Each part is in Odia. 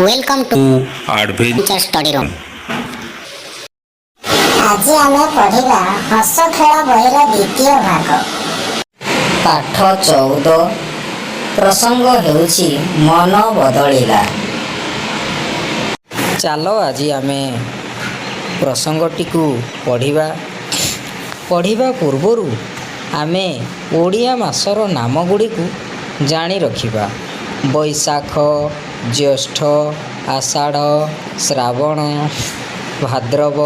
Welcome to Adventure Study Room. ଆଜି ଆମେ ପଢ଼ିବା ହସ ଖେଳ ବହିର ଦ୍ୱିତୀୟ ଭାଗ। ପାଠ 14 ପ୍ରସଙ୍ଗ ହେଉଛି ମନ ବଦଳିଲା। ଚାଲ ଆଜି ଆମେ ପ୍ରସଙ୍ଗଟିକୁ ପଢ଼ିବା ପୂର୍ବରୁ ଆମେ ଓଡ଼ିଆ ମାସର ନାମ ଗୁଡ଼ିକୁ ଜାଣି ରଖିବା। ବୈଶାଖ, ଜ୍ୟେଷ୍ଠ, ଆଷାଢ଼, ଶ୍ରାବଣ, ଭାଦ୍ରବ,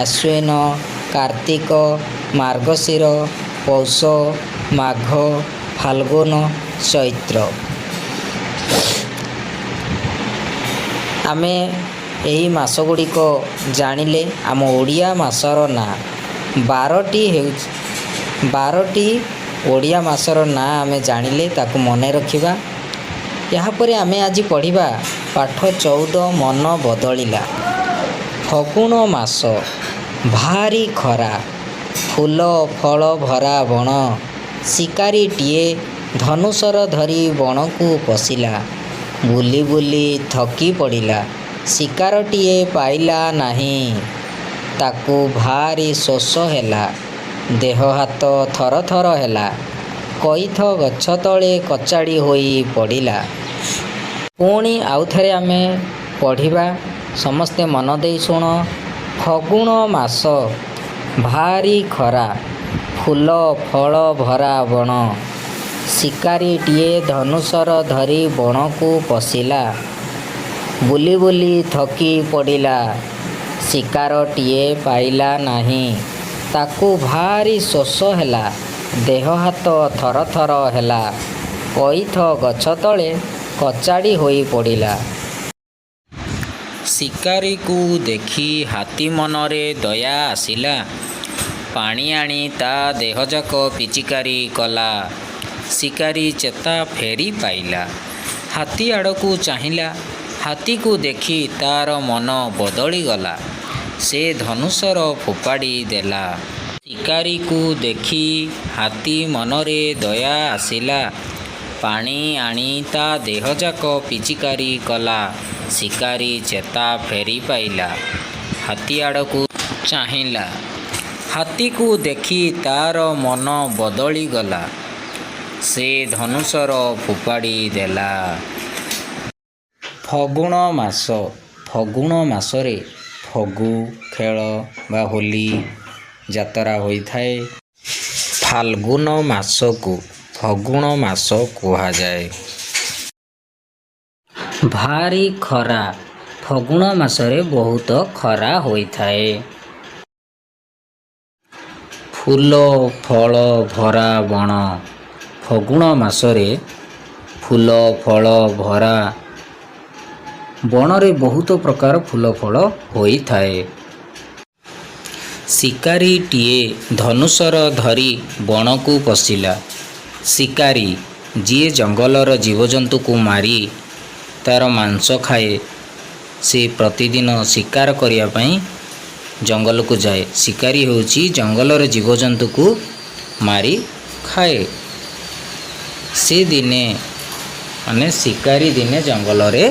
ଆଶ୍ୱିନ, କାର୍ତ୍ତିକ, ମାର୍ଗଶିର, ପୌଷ, ମାଘ, ଫାଲ୍ଗୁନ, ଚୈତ୍ର। ଆମେ ଏହି ମାସ ଗୁଡ଼ିକ ଜାଣିଲେ ଆମ ଓଡ଼ିଆ ମାସର ନାଁ 12ଟି ଓଡ଼ିଆ ମାସର ନାଁ ଆମେ ଜାଣିଲେ ତାକୁ ମନେ ରଖିବା। ଏହାପରେ ଆମେ ଆଜି ପଢ଼ିବା ପାଠ 14 ମନ ବଦଳିଲା। ଫଗୁଣ ମାସ, ଭାରି ଖରା, ଫୁଲ ଫଳ ଭରା ବଣ, ଶିକାରୀଟିଏ ଧନୁଶର ଧରି ବଣକୁ ପଶିଲା। ବୁଲି ବୁଲି ଥକି ପଡ଼ିଲା, ଶିକାରଟିଏ ପାଇଲା ନାହିଁ। ତାକୁ ଭାରି ଶୋଷ ହେଲା, ଦେହ ହାତ ଥରଥର ହେଲା, କଇଥ ଗଛ ତଳେ କଚାଡ଼ି ହୋଇ ପଡ଼ିଲା। ପୁଣି ଆଉଥରେ ଆମେ ପଢ଼ିବା, ସମସ୍ତେ ମନ ଦେଇ ଶୁଣ। ଫଗୁଣ ମାସ, ଭାରି ଖରା, ଫୁଲ ଫଳ ଭରା ବଣ, ଶିକାରୀଟିଏ ଧନୁଶର ଧରି ବଣକୁ ପଶିଲା। ବୁଲି ବୁଲି ଥକି ପଡ଼ିଲା, ଶିକାରଟିଏ ପାଇଲା ନାହିଁ। ତାକୁ ଭାରି ଶୋଷ ହେଲା, ଦେହ ହାତ ଥରଥର ହେଲା, କଇଥ ଗଛ ତଳେ କଚାଡ଼ି ହୋଇ ପଡ଼ିଲା। ଶିକାରୀକୁ ଦେଖି ହାତୀ ମନରେ ଦୟା ଆସିଲା, ପାଣି ଆଣି ତା ଦେହଯାକ ପିଚିକାରି କଲା। ଶିକାରୀ ଚେତା ଫେରି ପାଇଲା, ହାତୀ ଆଡ଼କୁ ଚାହିଁଲା। ହାତୀକୁ ଦେଖି ତାର ମନ ବଦଳିଗଲା, ସେ ଧନୁଶର ଫୋପାଡ଼ି ଦେଲା। ଶିକାରୀକୁ ଦେଖି ହାତୀ ମନରେ ଦୟା ଆସିଲା, ପାଣି ଆଣି ତା ଦେହଯାକ ପିଚିକାରି କଲା। ଶିକାରୀ ଚେତା ଫେରି ପାଇଲା, ହାତୀ ଆଡ଼କୁ ଚାହିଁଲା। ହାତୀକୁ ଦେଖି ତାର ମନ ବଦଳିଗଲା, ସେ ଧନୁଶର ଫୋପାଡ଼ି ଦେଲା। ଫଗୁଣ ମାସ, ଫଗୁଣ ମାସରେ ଫଗୁ ଖେଳ ବା ହୋଲି ଯାତ୍ରା ହୋଇଥାଏ। ଫାଲ୍ଗୁନ ମାସକୁ ଫଗୁଣ ମାସ କୁହାଯାଏ। ଭାରି ଖରା, ଫଗୁଣ ମାସରେ ବହୁତ ଖରା ହୋଇଥାଏ। ଫୁଲ ଫଳ ଭରା ବଣ, ଫଗୁଣ ମାସରେ ଫୁଲ ଫଳ ଭରା ବଣରେ ବହୁତ ପ୍ରକାର ଫୁଲ ଫଳ ହୋଇଥାଏ। ଶିକାରୀଟିଏ ଧନୁଶର ଧରି ବଣକୁ ପଶିଲା। ଶିକାରୀ ଯିଏ ଜଙ୍ଗଲର ଜୀବଜନ୍ତୁକୁ ମାରି ତାର ମାଂସ ଖାଏ, ସେ ପ୍ରତିଦିନ ଶିକାର କରିବା ପାଇଁ ଜଙ୍ଗଲକୁ ଯାଏ। ଶିକାରୀ ହେଉଛି ଜଙ୍ଗଲର ଜୀବଜନ୍ତୁକୁ ମାରି ଖାଏ। ସେ ଦିନେ ଶିକାରୀ ଦିନେ ଜଙ୍ଗଲରେ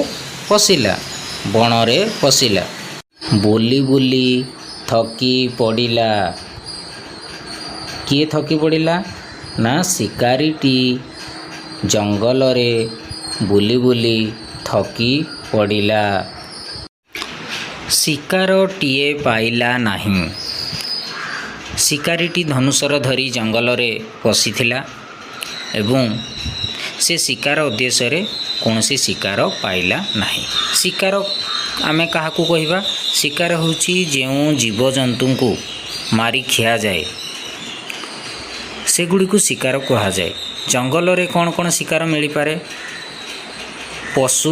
ପଶିଲା, ବଣରେ ପଶିଲା। ବୁଲି ବୁଲି ଥକି ପଡ଼ିଲା। କିଏ ଥକି ପଡ଼ିଲା? ନା ଶିକାରୀଟି ଜଙ୍ଗଲରେ ବୁଲି ବୁଲି ଥକି ପଡ଼ିଲା। ଶିକାରଟିଏ ପାଇଲା ନାହିଁ। ଶିକାରୀଟି ଧନୁଶର ଧରି ଜଙ୍ଗଲରେ ପଶିଥିଲା ଏବଂ ସେ ଶିକାର ଉଦ୍ଦେଶ୍ୟରେ କୌଣସି ଶିକାର ପାଇଲା ନାହିଁ। ଶିକାର ଆମେ କାହାକୁ କହିବା? ଶିକାର ହେଉଛି ଯେଉଁ ଜୀବଜନ୍ତୁଙ୍କୁ ମାରି ଖିଆଯାଏ, ସେଗୁଡ଼ିକୁ ଶିକାର କୁହାଯାଏ। ଜଙ୍ଗଲରେ କ'ଣ କ'ଣ ଶିକାର ମିଳିପାରେ? ପଶୁ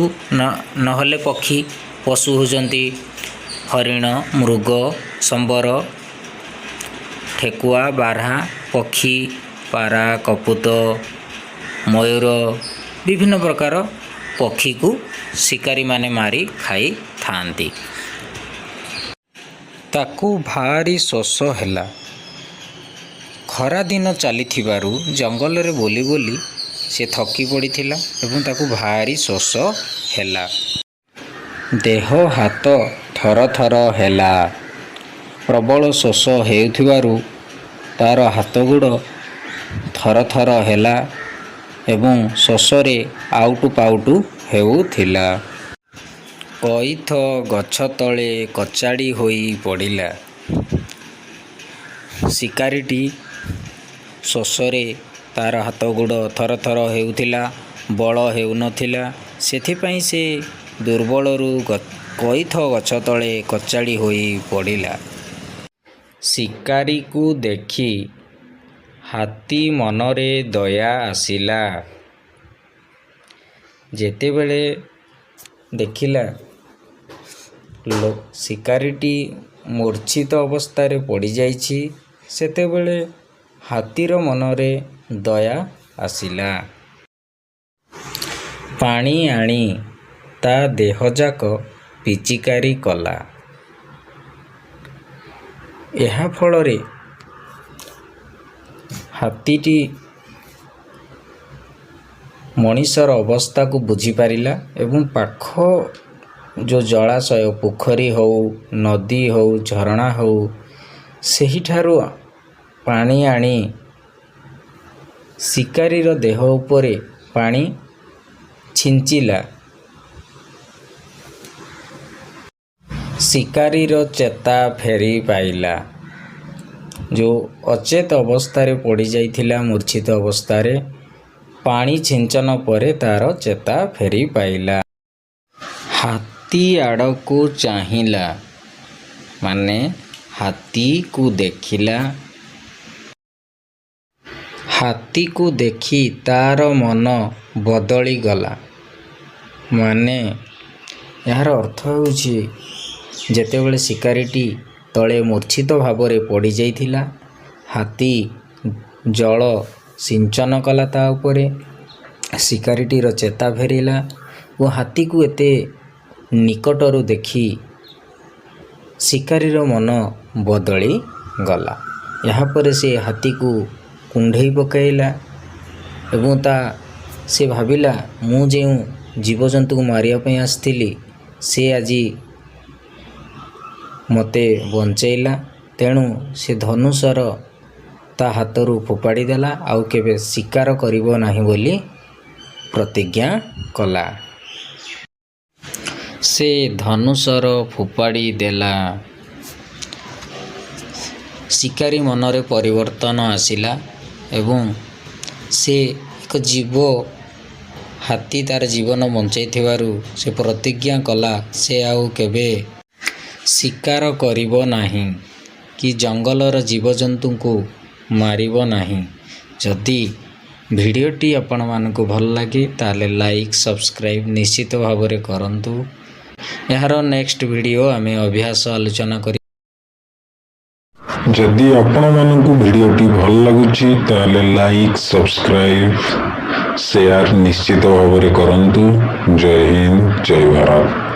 ନହେଲେ ପକ୍ଷୀ। ପଶୁ ହେଉଛନ୍ତି ହରିଣ, ମୃଗ, ସମ୍ବର, ଠେକୁଆ, ବାର୍ହା। ପକ୍ଷୀ ପାରା, କପୁତ, ମୟୂର, ବିଭିନ୍ନ ପ୍ରକାର ପକ୍ଷୀକୁ ଶିକାରୀମାନେ ମାରି ଖାଇଥାନ୍ତି। ତାକୁ ଭାରି ଶୋଷ ହେଲା। ଖରାଦିନ ଚାଲିଥିବାରୁ ଜଙ୍ଗଲରେ ବୁଲି ବୁଲି ସେ ଥକି ପଡ଼ିଥିଲା ଏବଂ ତାକୁ ଭାରି ଶୋଷ ହେଲା। ଦେହ ହାତ ଥରଥର ହେଲା। ପ୍ରବଳ ଶୋଷ ହେଉଥିବାରୁ ତାର ହାତ ଗୋଡ଼ ଥରଥର ହେଲା ଏବଂ ଶୋଷରେ ଆଉଟୁ ପାଉଟୁ ହେଉଥିଲା। କଇଥ ଗଛ ତଳେ କଚାଡ଼ି ହୋଇ ପଡ଼ିଲା। ଶିକାରୀଟି ଶୋଷରେ ତାର ହାତ ଗୋଡ଼ ଥରଥର ହେଉଥିଲା, ବଳ ହେଉନଥିଲା। ସେଥିପାଇଁ ସେ ଦୁର୍ବଳରୁ କଇଥ ଗଛ ତଳେ କଚାଡ଼ି ହୋଇ ପଡ଼ିଲା। ଶିକାରୀକୁ ଦେଖି ହାତୀ ମନରେ ଦୟା ଆସିଲା। ଯେତେବେଳେ ଦେଖିଲା ଶିକାରୀଟି ମୂର୍ଚ୍ଛିତ ଅବସ୍ଥାରେ ପଡ଼ିଯାଇଛି, ସେତେବେଳେ ହାତୀର ମନରେ ଦୟା ଆସିଲା। ପାଣି ଆଣି ତା ଦେହଯାକ ପିଚିକାରି କଲା। ଏହା ଫଳରେ ହାତୀଟି ମଣିଷର ଅବସ୍ଥାକୁ ବୁଝିପାରିଲା ଏବଂ ପାଖ ଯେଉଁ ଜଳାଶୟ, ପୋଖରୀ ହେଉ, ନଦୀ ହେଉ, ଝରଣା ହେଉ, ସେହିଠାରୁ ପାଣି ଆଣି ଶିକାରୀର ଦେହ ଉପରେ ପାଣି ଛିଞ୍ଚିଲା। ଶିକାରୀର ଚେତା ଫେରି ପାଇଲା। ଯେଉଁ ଅଚେତ ଅବସ୍ଥାରେ ପଡ଼ିଯାଇଥିଲା, ମୂର୍ଚ୍ଛିତ ଅବସ୍ଥାରେ, ପାଣି ଛିଞ୍ଚନ ପରେ ତାର ଚେତା ଫେରି ପାଇଲା। ହାତୀ ଆଡ଼କୁ ଚାହିଁଲା, ମାନେ ହାତୀକୁ ଦେଖିଲା। ହାତୀକୁ ଦେଖି ତାର ମନ ବଦଳିଗଲା। ମାନେ ଏହାର ଅର୍ଥ ହେଉଛି, ଯେତେବେଳେ ଶିକାରୀଟି ତଳେ ମୂର୍ଚ୍ଛିତ ଭାବରେ ପଡ଼ିଯାଇଥିଲା, ହାତୀ ଜଳ ସିଞ୍ଚନ କଲା ତା ଉପରେ। ଶିକାରୀଟିର ଚେତା ଫେରିଲା ଓ ହାତୀକୁ ଏତେ ନିକଟରୁ ଦେଖି ଶିକାରୀର ମନ ବଦଳିଗଲା। ଏହାପରେ ସେ ହାତୀକୁ କୁଣ୍ଢେଇ ପକାଇଲା ଏବଂ ସେ ଭାବିଲା, ମୁଁ ଯେଉଁ ଜୀବଜନ୍ତୁକୁ ମାରିବା ପାଇଁ ଆସିଥିଲି, ସେ ଆଜି ମୋତେ ବଞ୍ଚାଇଲା। ତେଣୁ ସେ ଧନୁଶର ତା ହାତରୁ ଫୋପାଡ଼ି ଦେଲା, ଆଉ କେବେ ଶିକାର କରିବ ନାହିଁ ବୋଲି ପ୍ରତିଜ୍ଞା କଲା। ସେ ଧନୁଶର ଫୋପାଡ଼ି ଦେଲା। ଶିକାରୀ ମନରେ ପରିବର୍ତ୍ତନ ଆସିଲା ଏବଂ ସେ ଏକ ଜୀବ, ହାତୀ ତାର ଜୀବନ ବଞ୍ଚାଇଥିବାରୁ ସେ ପ୍ରତିଜ୍ଞା କଲା, ସେ ଆଉ କେବେ ଶିକାର କରିବ ନାହିଁ କି ଜଙ୍ଗଲର ଜୀବଜନ୍ତୁଙ୍କୁ ମାରିବ ନାହିଁ। ଯଦି ଭିଡ଼ିଓଟି ଆପଣମାନଙ୍କୁ ଭଲ ଲାଗେ, ତାହେଲେ ଲାଇକ୍, ସବସ୍କ୍ରାଇବ୍ ନିଶ୍ଚିତ ଭାବରେ କରନ୍ତୁ। ଏହାର ନେକ୍ସଟ ଭିଡ଼ିଓ ଆମେ ଅଭ୍ୟାସ ଆଲୋଚନା କରି। ଯଦି ଆପଣମାନଙ୍କୁ ଭିଡ଼ିଓଟି ଭଲ ଲାଗୁଛି, ତାହେଲେ ଲାଇକ୍, ସବସ୍କ୍ରାଇବ୍, ସେୟାର ନିଶ୍ଚିତ ଭାବରେ କରନ୍ତୁ। ଜୟ ହିନ୍ଦ, ଜୟ ଭାରତ।